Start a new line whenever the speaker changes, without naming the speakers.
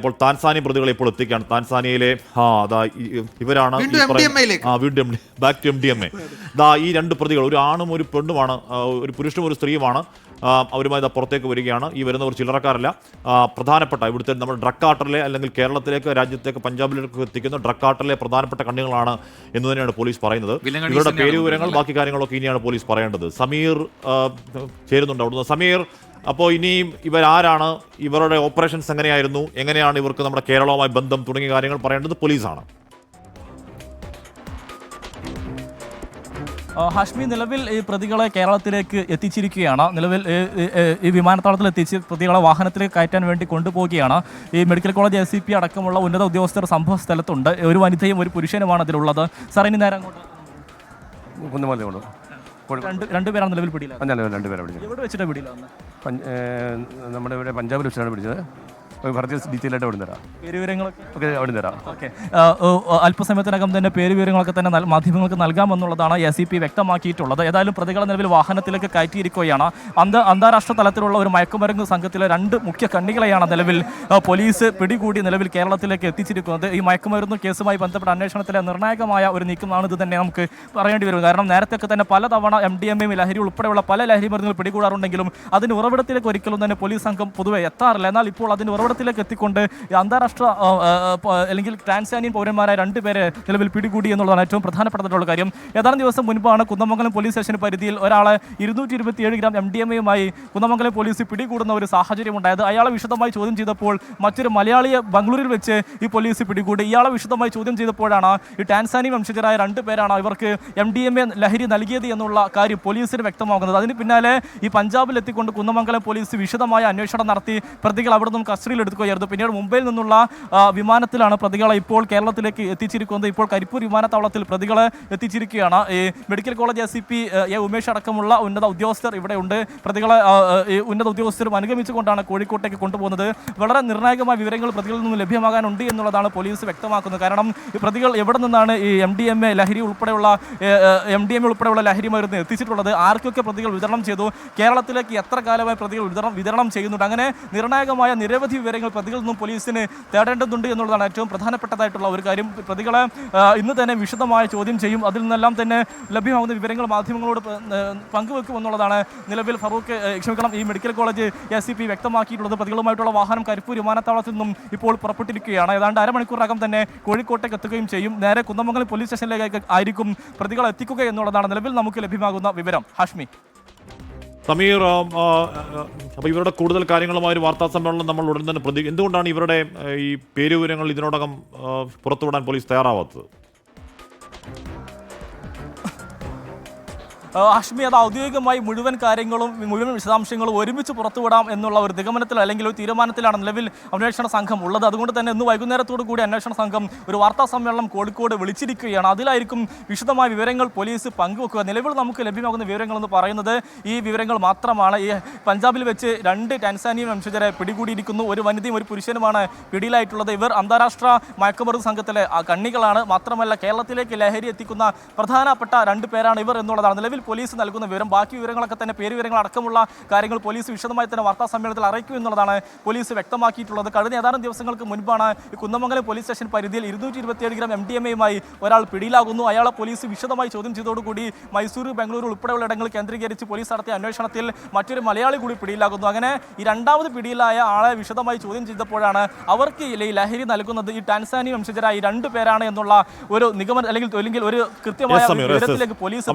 ഇപ്പോൾ താൻസാനിയ പ്രതികളെ ഇപ്പോൾ എത്തിക്കുകയാണ്. താൻസാനിയയിലെ ഇവരാണ് വീണ്ടും ബാക്ക് ടു MDMA. ഈ 2 പ്രതികൾ, ഒരു ആണും ഒരു പെണ്ണുമാണ്, ഒരു പുരുഷനും ഒരു സ്ത്രീയുമാണ്. അവരുമായി പുറത്തേക്ക് വരികയാണ്. ഈ വരുന്നവർ ചില്ലറക്കാരല്ല. പ്രധാനപ്പെട്ട ഇവിടുത്തെ നമ്മുടെ ഡ്രഗ് കാർട്ടലിലെ അല്ലെങ്കിൽ കേരളത്തിലേക്ക്, രാജ്യത്തേക്ക്, പഞ്ചാബിലേക്ക് എത്തിക്കുന്ന ഡ്രഗ് കാർട്ടലിലെ പ്രധാനപ്പെട്ട കണ്ണികളാണ് എന്ന് തന്നെയാണ് പോലീസ് പറയുന്നത്. ഇവരുടെ പേര് വിവരങ്ങൾ ബാക്കി കാര്യങ്ങളൊക്കെ ഇനിയാണ് പോലീസ് പറയേണ്ടത്. സമീർ ചേരുന്നുണ്ട് അവിടുന്ന്. സമീർ, അപ്പോൾ ഇനിയും ഇവരാരാണ്, ഇവരുടെ ഓപ്പറേഷൻസ് എങ്ങനെയായിരുന്നു, എങ്ങനെയാണ് ഇവർക്ക് നമ്മുടെ കേരളവുമായി ബന്ധം തുടങ്ങിയ കാര്യങ്ങൾ പറയേണ്ടത് പോലീസാണ്.
ഹാഷ്മി, നിലവിൽ ഈ പ്രതികളെ കേരളത്തിലേക്ക് എത്തിച്ചിരിക്കുകയാണ്. നിലവിൽ ഈ വിമാനത്താവളത്തിൽ എത്തിച്ച് പ്രതികളെ വാഹനത്തിലേക്ക് കയറ്റാൻ വേണ്ടി കൊണ്ടുപോവുകയാണ്. ഈ മെഡിക്കൽ കോളേജ് ACP അടക്കമുള്ള ഉന്നത ഉദ്യോഗസ്ഥർ സംഭവ സ്ഥലത്തുണ്ട്. ഒരു വനിതയും ഒരു പുരുഷനുമാണ് അതിലുള്ളത്. സാർ, ഇനി നേരെ അങ്ങോട്ട് രണ്ടുപേരാണ് നിലവിൽ പിടിയിലാണ്. എവിടെ വെച്ചിട്ടാണ് പിടിയിലാണ്?
നമ്മുടെ ഇവിടെ പഞ്ചാബിൽ വെച്ചാണ് പിടിച്ചത്. ഡീറ്റെയിൽ ആയിട്ട് അവിടെ തരാം.
പേരുവിവരങ്ങളൊക്കെ അവിടെ തരാം. ഓക്കെ, അല്പസമയത്തിനകം തന്നെ പേരുവിവരങ്ങളൊക്കെ തന്നെ മാധ്യമങ്ങൾക്ക് നൽകാമെന്നുള്ളതാണ് ACP വ്യക്തമാക്കിയിട്ടുള്ളത്. ഏതായാലും പ്രതികളെ നിലവിൽ വാഹനത്തിലേക്ക് കയറ്റിയിരിക്കുകയാണ്. അന്താരാഷ്ട്ര തലത്തിലുള്ള ഒരു മയക്കുമരുന്ന് സംഘത്തിലെ 2 മുഖ്യ കണ്ണികളെയാണ് നിലവിൽ പോലീസ് പിടികൂടി നിലവിൽ കേരളത്തിലേക്ക് എത്തിച്ചിരിക്കുന്നത്. ഈ മയക്കുമരുന്ന് കേസുമായി ബന്ധപ്പെട്ട അന്വേഷണത്തിലെ നിർണായകമായ ഒരു നീക്കമാണ് ഇത് തന്നെ നമുക്ക് പറയേണ്ടി വരും. കാരണം നേരത്തെയൊക്കെ തന്നെ പലതവണ MDMA ലഹരി ഉൾപ്പെടെയുള്ള പല ലഹരി മരുന്നുകൾ പിടികൂടാറുണ്ടെങ്കിലും അതിന് ഉറവിടത്തിലേക്ക് ഒരിക്കലും തന്നെ പോലീസ് സംഘം പൊതുവെ എത്താറില്ല. എന്നാൽ ഇപ്പോൾ അതിന് ഉറവിടത്തിലേക്ക് എത്തിക്കൊണ്ട് അന്താരാഷ്ട്ര അല്ലെങ്കിൽ ടാൻസാനിയൻ പൗരന്മാരായ 2 പേരെ നിലവിൽ പിടികൂടി എന്നുള്ളതാണ് ഏറ്റവും പ്രധാനപ്പെട്ടതായിട്ടുള്ള കാര്യം. ഏതാനും ദിവസം മുൻപാണ് കുന്നമംഗലം പോലീസ് സ്റ്റേഷൻ പരിധിയിൽ ഒരാളെ 227 ഗ്രാം MDMA കുന്നമംഗലം പോലീസ് പിടികൂടുന്ന ഒരു സാഹചര്യം ഉണ്ടായത്. അയാളെ വിശദമായി ചോദ്യം ചെയ്തപ്പോൾ മറ്റൊരു മലയാളിയെ ബംഗളൂരിൽ വെച്ച് ഈ പോലീസ് പിടികൂടി. ഇയാളെ വിശദമായി ചോദ്യം ചെയ്തപ്പോഴാണ് ഈ ടാൻസാനിയൻ വംശജരായ 2 പേരാണ് ഇവർക്ക് MDMA ലഹരി നൽകിയത് എന്നുള്ള കാര്യം പോലീസിന് വ്യക്തമാകുന്നത്. അതിന് പിന്നാലെ ഈ പഞ്ചാബിൽ എത്തിക്കൊണ്ട് കുന്നമംഗലം പോലീസ് വിശദമായ അന്വേഷണം നടത്തി പ്രതികൾ അവിടെ നിന്നും കസ്റ്റഡിയിൽ എടുക്കുകയായിരുന്നു. പിന്നീട് മുംബൈയിൽ നിന്നുള്ള വിമാനത്തിലാണ് പ്രതികളെ ഇപ്പോൾ കേരളത്തിലേക്ക് എത്തിച്ചിരിക്കുന്നത്. ഇപ്പോൾ കരിപ്പൂർ വിമാനത്താവളത്തിൽ പ്രതികളെ എത്തിച്ചിരിക്കുകയാണ്. ഈ മെഡിക്കൽ കോളേജ് ACP ഉമേഷ് അടക്കമുള്ള ഉന്നത ഉദ്യോഗസ്ഥർ ഇവിടെ ഉണ്ട്. പ്രതികളെ ഉന്നത ഉദ്യോഗസ്ഥരും അനുഗമിച്ചുകൊണ്ടാണ് കോഴിക്കോട്ടേക്ക് കൊണ്ടുപോകുന്നത്. വളരെ നിർണായകമായ വിവരങ്ങൾ പ്രതികളിൽ നിന്നും ലഭ്യമാകാനുണ്ട് എന്നുള്ളതാണ് പോലീസ് വ്യക്തമാക്കുന്നത്. കാരണം ഈ പ്രതികൾ എവിടെ നിന്നാണ് ഈ MDMA ഉൾപ്പെടെയുള്ള ലഹരി മരുന്ന് എത്തിച്ചിട്ടുള്ളത്, ആർക്കൊക്കെ പ്രതികൾ വിതരണം ചെയ്തു, കേരളത്തിലേക്ക് എത്ര കാലമായി പ്രതികൾ വിതരണം ചെയ്യുന്നുണ്ട്, അങ്ങനെ നിർണായകമായ നിരവധി വിവരങ്ങൾ പ്രതികളിൽ നിന്നും പോലീസിന് തേടേണ്ടതുണ്ട് എന്നുള്ളതാണ് ഏറ്റവും പ്രധാനപ്പെട്ടതായിട്ടുള്ള ഒരു കാര്യം. പ്രതികളെ ഇന്ന് തന്നെ വിശദമായ ചോദ്യം ചെയ്യും. അതിൽ നിന്നെല്ലാം തന്നെ ലഭ്യമാകുന്ന വിവരങ്ങൾ മാധ്യമങ്ങളോട് പങ്കുവെക്കുമെന്നുള്ളതാണ് നിലവിൽ ഈ മെഡിക്കൽ കോളേജ് ACP വ്യക്തമാക്കിയിട്ടുള്ളത്. പ്രതികളുമായിട്ടുള്ള വാഹനം കരിപ്പൂർ വിമാനത്താവളത്തിൽ നിന്നും ഇപ്പോൾ പുറപ്പെട്ടിരിക്കുകയാണ്. ഏതാണ്ട് അരമണിക്കൂറിനകം തന്നെ കോഴിക്കോട്ടേക്ക് എത്തുകയും ചെയ്യും. നേരെ കുന്നമംഗലം പോലീസ് സ്റ്റേഷനിലേക്ക് ആയിരിക്കും പ്രതികളെ എത്തിക്കുക എന്നുള്ളതാണ് നിലവിൽ നമുക്ക് ലഭ്യമാകുന്ന വിവരം. ഹാഷ്മി.
സമീർ, അപ്പോൾ ഇവരുടെ കൂടുതൽ കാര്യങ്ങളുമായ ഒരു വാർത്താ സമ്മേളനം നമ്മൾ ഉടൻ തന്നെ എന്തുകൊണ്ടാണ് ഇവരുടെ ഈ പേരുവിവരങ്ങൾ ഇതിനോടകം പുറത്തുവിടാൻ പോലീസ് തയ്യാറാവാത്തത്?
ഹാഷ്മി, അത് ഔദ്യോഗികമായി മുഴുവൻ കാര്യങ്ങളും മുഴുവൻ വിശദാംശങ്ങളും ഒരുമിച്ച് പുറത്തുവിടാം എന്നുള്ള ഒരു നിഗമനത്തിൽ അല്ലെങ്കിൽ ഒരു തീരുമാനത്തിലാണ് നിലവിൽ അന്വേഷണ സംഘം ഉള്ളത്. അതുകൊണ്ട് തന്നെ ഇന്ന് വൈകുന്നേരത്തോടു കൂടി അന്വേഷണ സംഘം ഒരു വാർത്താ സമ്മേളനം കോഴിക്കോട് വിളിച്ചിരിക്കുകയാണ്. അതിലായിരിക്കും വിശദമായ വിവരങ്ങൾ പോലീസ് പങ്കുവെക്കുക. നിലവിൽ നമുക്ക് ലഭ്യമാകുന്ന വിവരങ്ങളെന്ന് പറയുന്നത് ഈ വിവരങ്ങൾ മാത്രമാണ്. ഈ പഞ്ചാബിൽ വെച്ച് 2 ടാൻസാനിയൻ വംശജരെ പിടികൂടിയിരിക്കുന്നു. ഒരു വനിതയും ഒരു പുരുഷനുമാണ് പിടിയിലായിട്ടുള്ളത്. ഇവർ അന്താരാഷ്ട്ര മയക്കുമരുന്ന് സംഘത്തിലെ കണ്ണികളാണ്. മാത്രമല്ല കേരളത്തിലേക്ക് ലഹരി എത്തിക്കുന്ന പ്രധാനപ്പെട്ട 2 പേരാണ് ഇവർ എന്നുള്ളതാണ് നിലവിൽ പോലീസ് നൽകുന്ന വിവരം. ബാക്കി വിവരങ്ങളൊക്കെ തന്നെ പേരുവിവരങ്ങൾ അടക്കമുള്ള കാര്യങ്ങൾ പോലീസ് വിശദമായി തന്നെ വാർത്താ സമ്മേളനത്തിൽ അറിയിക്കും എന്നുള്ളതാണ് പോലീസ് വ്യക്തമാക്കിയിട്ടുള്ളത്. കഴിഞ്ഞ ഏതാനും ദിവസങ്ങൾക്ക് മുൻപാണ് കുന്നമംഗലം പോലീസ് സ്റ്റേഷൻ പരിധിയിൽ 227 ഗ്രാം MDMA ഒരാൾ പിടിയിലാകുന്നു. അയാളെ പോലീസ് വിശദമായി ചോദ്യം ചെയ്തതോടുകൂടി മൈസൂർ, ബംഗളൂരു ഉൾപ്പെടെയുള്ള ഇടങ്ങൾ കേന്ദ്രീകരിച്ച് പോലീസ് നടത്തിയ അന്വേഷണത്തിൽ മറ്റൊരു മലയാളി കൂടി പിടിയിലാകുന്നു. അങ്ങനെ ഈ 2ാമത് പിടിയിലായ ആളെ വിശദമായി ചോദ്യം ചെയ്തപ്പോഴാണ് അവർക്ക് ഈ ലഹരി നൽകുന്നത് ഈ ടാൻസാനിയൻ വംശജരായി 2 പേരാണ് എന്നുള്ള ഒരു നിഗമനം അല്ലെങ്കിൽ ഒരു കൃത്യമായ വിവരത്തിലേക്ക് പോലീസ്